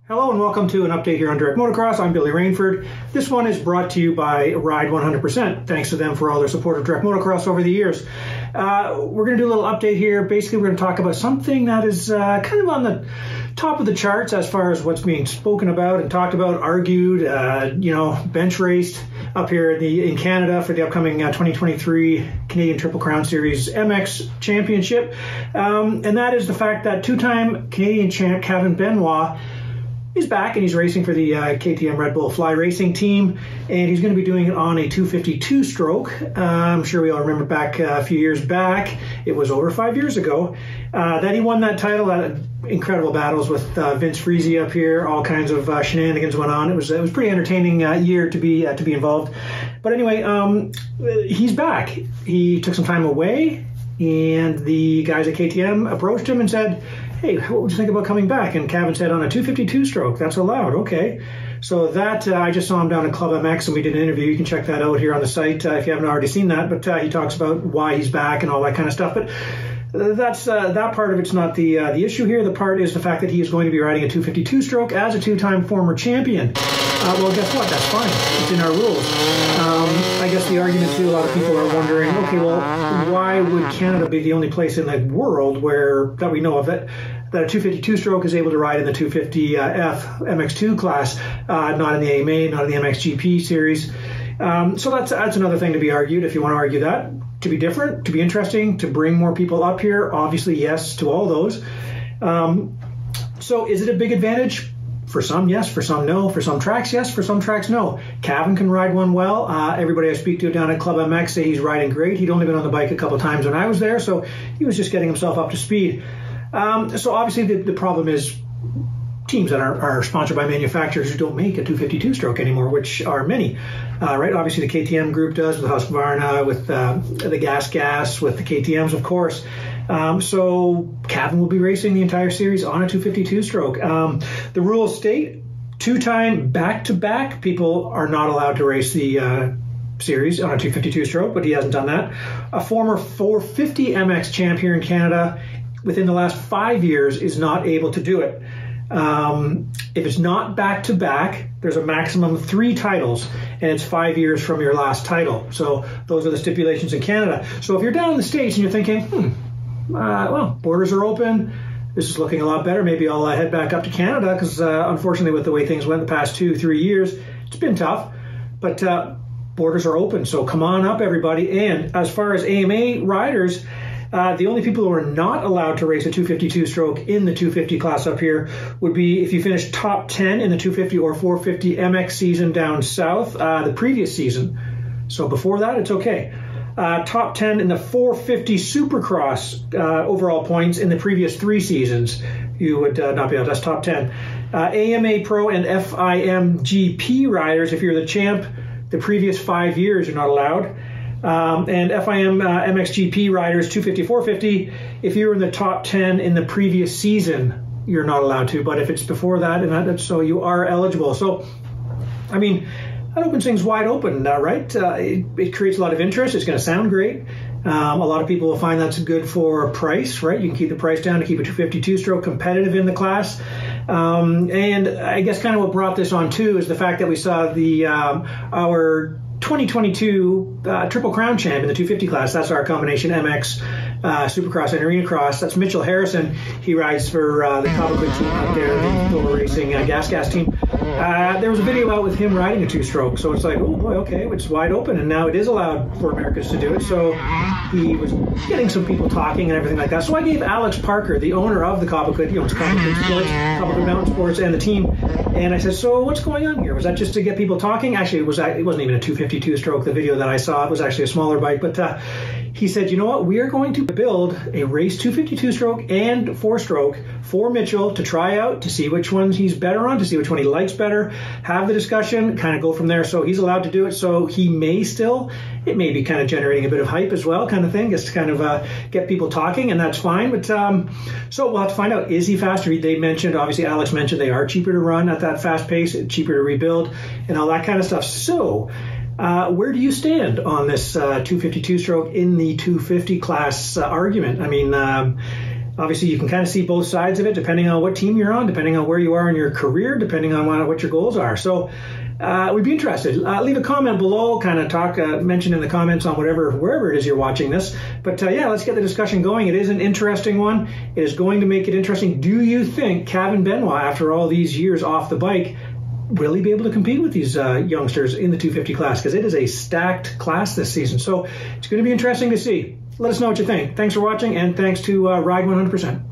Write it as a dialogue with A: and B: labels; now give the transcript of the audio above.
A: Hello and welcome to an update here on Direct Motocross. I'm Billy Rainford. This one is brought to you by Ride 100%. Thanks to them for all their support of Direct Motocross over the years. We're going to do a little update here. Basically, we're going to talk about something that is kind of on the top of the charts as far as what's being spoken about and talked about, argued, bench raced up here in Canada for the upcoming 2023 Canadian Triple Crown Series MX Championship. And that is the fact that two-time Canadian champ Kaven Benoit is back and he's racing for the KTM Red Bull Fly Racing team, and he's going to be doing it on a 252 stroke. I'm sure we all remember back a few years back, it was over 5 years ago, that he won that title. Incredible battles with Vince Freezy up here, all kinds of shenanigans went on. It was pretty entertaining year to be involved. But anyway, he's back. He took some time away, and the guys at KTM approached him and said, hey, what would you think about coming back? And Kaven said, on a 252 stroke, that's allowed. Okay. So that, I just saw him down at Club MX and we did an interview. You can check that out here on the site if you haven't already seen that. But he talks about why he's back and all that kind of stuff. But that's that part of it's not the issue here. The part is the fact that he is going to be riding a 252 stroke as a two-time former champion. Well, guess what? That's fine. It's in our rules. I guess the argument too, a lot of people are wondering, okay, well, why would Canada be the only place in the world that we know of that a 252 stroke is able to ride in the 250F MX2 class, not in the AMA, not in the MXGP series. So that's another thing to be argued if you want to argue that. To be different, to be interesting, to bring more people up here, obviously yes to all those. So is it a big advantage? For some, yes. For some, no. For some tracks, yes. For some tracks, no. Kaven can ride one well. Everybody I speak to down at Club MX say he's riding great. He'd only been on the bike a couple of times when I was there, so he was just getting himself up to speed. So obviously the problem is teams that are sponsored by manufacturers who don't make a 252 stroke anymore, which are many, right? Obviously the KTM group does with Husqvarna, with the Gas, with the KTMs, of course. So Kaven will be racing the entire series on a 252 stroke. The rules state two-time back-to-back people are not allowed to race the series on a 252 stroke, but he hasn't done that. A former 450 MX champ here in Canada within the last 5 years is not able to do it. If it's not back-to-back, there's a maximum of 3 titles, and it's 5 years from your last title. So those are the stipulations in Canada. So if you're down in the States and you're thinking, well, borders are open, this is looking a lot better, maybe I'll head back up to Canada, because unfortunately with the way things went the past 2-3 years, it's been tough. But borders are open, so come on up, everybody. And as far as AMA riders, the only people who are not allowed to race a 252 stroke in the 250 class up here would be if you finish top 10 in the 250 or 450 MX season down south the previous season. So before that, it's okay. Top 10 in the 450 Supercross overall points in the previous 3 seasons. You would not be able. That's top 10. AMA Pro and FIM-GP riders, if you're the champ, the previous 5 years you're not allowed. And FIM MXGP riders, 250, 450, if you're in the top 10 in the previous season, you're not allowed to. But if it's before that, so you are eligible. So, I mean, that opens things wide open, right? It creates a lot of interest. It's going to sound great. A lot of people will find that's good for price, right? You can keep the price down to keep a 252 stroke competitive in the class. And I guess kind of what brought this on too is the fact that we saw our 2022 Triple Crown champ in the 250 class. That's our combination MX, Supercross, and Arena Cross. That's Mitchell Harrison. He rides for the Kaven team out there, the Global Racing Gas team. There was a video out with him riding a 2-stroke, so it's like, oh boy, okay, it's wide open, and now it is allowed for Americans to do it. So he was getting some people talking and everything like that. So I gave Alex Parker, the owner of the Kaven, he owns Kaven Sports, Kaven Mountain Sports, and the team, and I said, so what's going on here? Was that just to get people talking? Actually, it wasn't even a 252 stroke. The video that I saw, it was actually a smaller bike, but he said, you know what, we are going to build a race 252 stroke and 4-stroke for Mitchell to try out, to see which ones he's better on, to see which one he likes better, have the discussion, kind of go from there. So he's allowed to do it. So he may still, it may be kind of generating a bit of hype as well, kind of thing, just to kind of get people talking, and that's fine. But so we'll have to find out, is he faster? They mentioned, obviously Alex mentioned, they are cheaper to run at that fast pace, cheaper to rebuild, and all that kind of stuff. So where do you stand on this 252 stroke in the 250 class argument? I mean, Obviously, you can kind of see both sides of it, depending on what team you're on, depending on where you are in your career, depending on what your goals are. So we'd be interested. Leave a comment below, kind of mention in the comments on wherever it is you're watching this. But yeah, let's get the discussion going. It is an interesting one. It is going to make it interesting. Do you think Kaven Benoit, after all these years off the bike, really be able to compete with these youngsters in the 250 class? Because it is a stacked class this season. So it's going to be interesting to see. Let us know what you think. Thanks for watching, and thanks to Ride 100%.